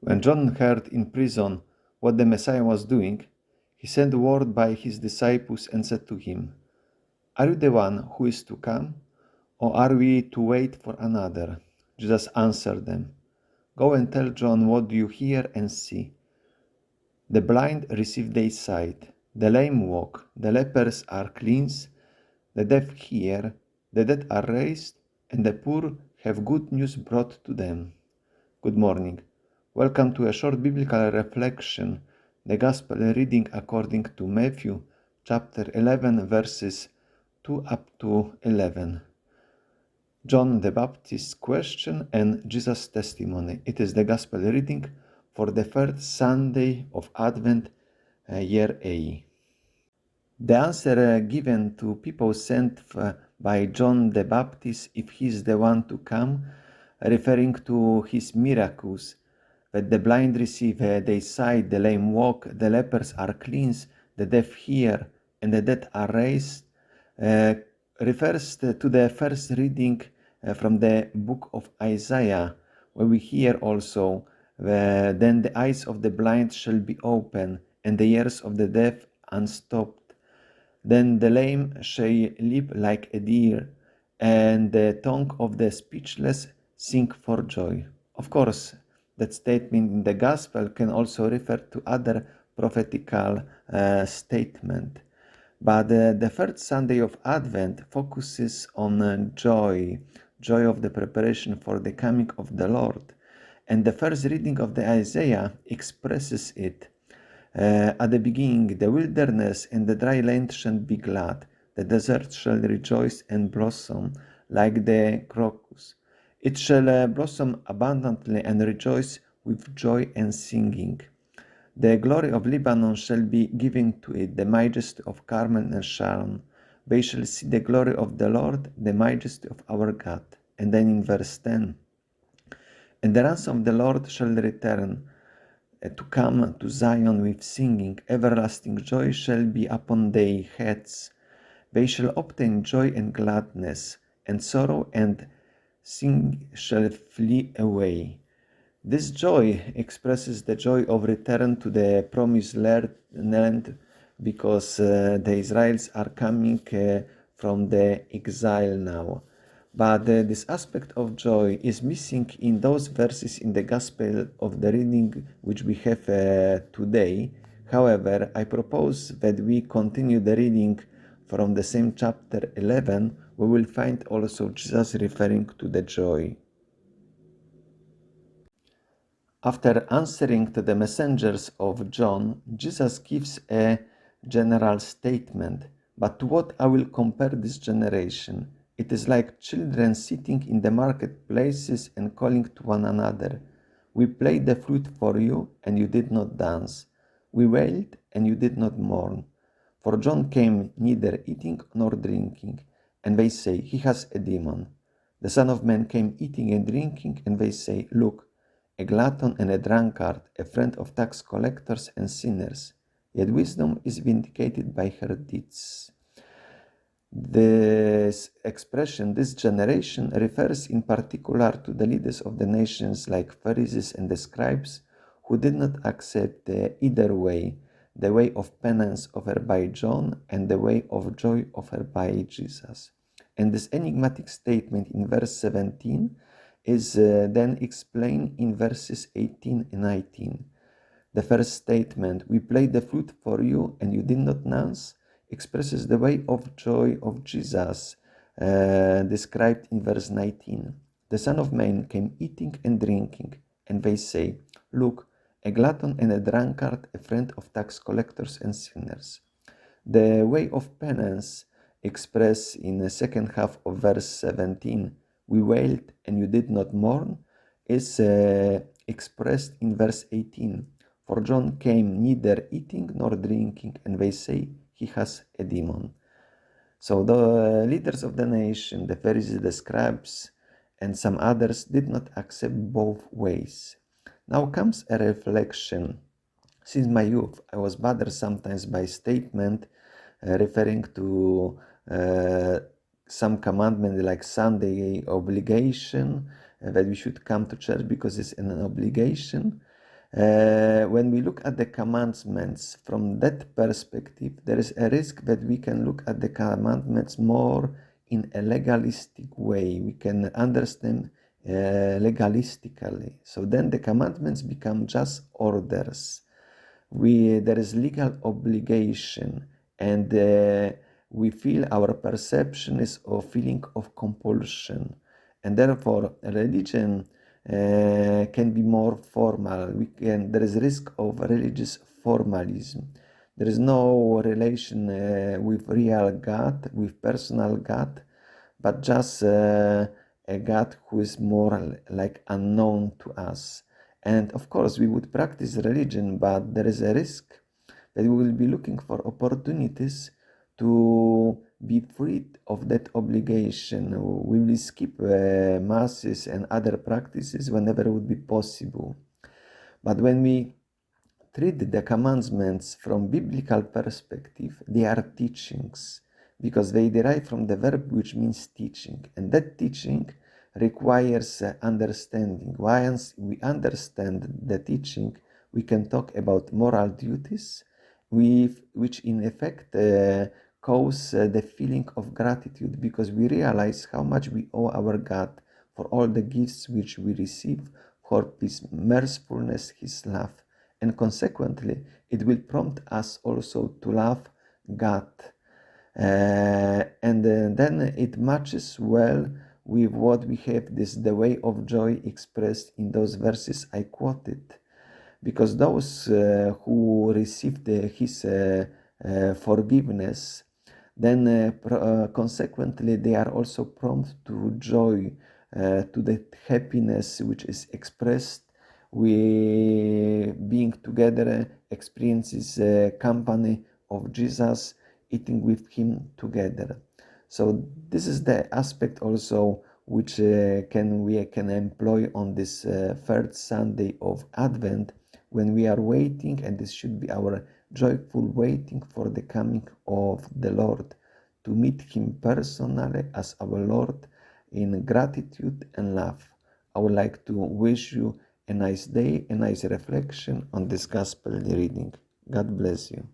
When John heard in prison what the Messiah was doing, he sent word by his disciples and said to him, "Are you the one who is to come, or are we to wait for another?" Jesus answered them, "Go and tell John what you hear and see. The blind receive their sight, the lame walk, the lepers are cleansed, the deaf hear, the dead are raised, and the poor have good news brought to them." Good morning. Welcome to a short biblical reflection, the Gospel reading according to Matthew chapter 11 verses 2 up to 11. John the Baptist's question and Jesus' testimony. It is the Gospel reading for the third Sunday of Advent, year A. The answer given to people sent by John the Baptist, if he is the one to come, referring to his miracles, that the blind receive their sight, the lame walk, the lepers are cleansed, the deaf hear, and the dead are raised, refers to the first reading from the book of Isaiah, where we hear also, "Then the eyes of the blind shall be open, and the ears of the deaf unstopped. Then the lame shall leap like a deer, and the tongue of the speechless sing for joy." Of course, that statement in the Gospel can also refer to other prophetical statement. But the third Sunday of Advent focuses on joy, joy of the preparation for the coming of the Lord. And the first reading of the Isaiah expresses it. At the beginning, the wilderness and the dry land shall be glad. The desert shall rejoice and blossom like the crocus. It shall blossom abundantly and rejoice with joy and singing. The glory of Lebanon shall be given to it, the majesty of Carmel and Sharon. They shall see the glory of the Lord, the majesty of our God. And then in verse 10, "And the ransom of the Lord shall return to come to Zion with singing. Everlasting joy shall be upon their heads. They shall obtain joy and gladness, and sorrow and sin shall flee away." This joy expresses the joy of return to the promised land, because the Israelites are coming from the exile now. But this aspect of joy is missing in those verses in the Gospel of the reading which we have today. However, I propose that we continue the reading from the same chapter 11. We will find also Jesus referring to the joy. After answering to the messengers of John, Jesus gives a general statement. "But to what I will compare this generation? It is like children sitting in the marketplaces and calling to one another. We played the flute for you, and you did not dance. We wailed, and you did not mourn. For John came neither eating nor drinking, and they say, he has a demon. The Son of Man came eating and drinking, and they say, look, a glutton and a drunkard, a friend of tax collectors and sinners. Yet wisdom is vindicated by her deeds." This expression, "this generation," refers in particular to the leaders of the nations like Pharisees and the scribes, who did not accept either way, the way of penance offered by John and the way of joy offered by Jesus. And this enigmatic statement in verse 17 is then explained in verses 18 and 19. The first statement, "We played the flute for you and you did not dance," expresses the way of joy of Jesus, described in verse 19. "The Son of Man came eating and drinking, and they say, look, a glutton and a drunkard, a friend of tax collectors and sinners." The way of penance, expressed in the second half of verse 17, "We wailed and you did not mourn," is expressed in verse 18. "For John came neither eating nor drinking, and they say he has a demon." So the leaders of the nation, the Pharisees, the scribes, and some others did not accept both ways. Now comes a reflection. Since my youth, I was bothered sometimes by statement referring to some commandment like Sunday obligation, that we should come to church because it's an obligation. When we look at the commandments from that perspective, there is a risk that we can look at the commandments more in a legalistic way. We can understand legalistically. So then the commandments become just orders. There is legal obligation, and we feel our perception is a feeling of compulsion, and therefore religion can be more formal. There is risk of religious formalism. There is no relation with real God, with personal God, but just a God who is more like unknown to us. And of course, we would practice religion, but there is a risk that we will be looking for opportunities to be freed of that obligation. We will skip masses and other practices whenever it would be possible. But when we treat the commandments from biblical perspective, they are teachings because they derive from the verb which means teaching, and that teaching requires understanding. Once we understand the teaching, we can talk about moral duties, which in effect cause the feeling of gratitude, because we realize how much we owe our God for all the gifts which we receive, for His mercifulness, His love, and consequently, it will prompt us also to love God. And then it matches well with what we have, the way of joy expressed in those verses I quoted, because those who received his forgiveness, then consequently they are also prompt to joy, to the happiness which is expressed we being together, experiences company of Jesus, eating with him together. So this is the aspect also which we can employ on this third Sunday of Advent, when we are waiting, and this should be our joyful waiting for the coming of the Lord, to meet him personally as our Lord in gratitude and love. I would like to wish you a nice day, a nice reflection on this gospel reading. God bless you.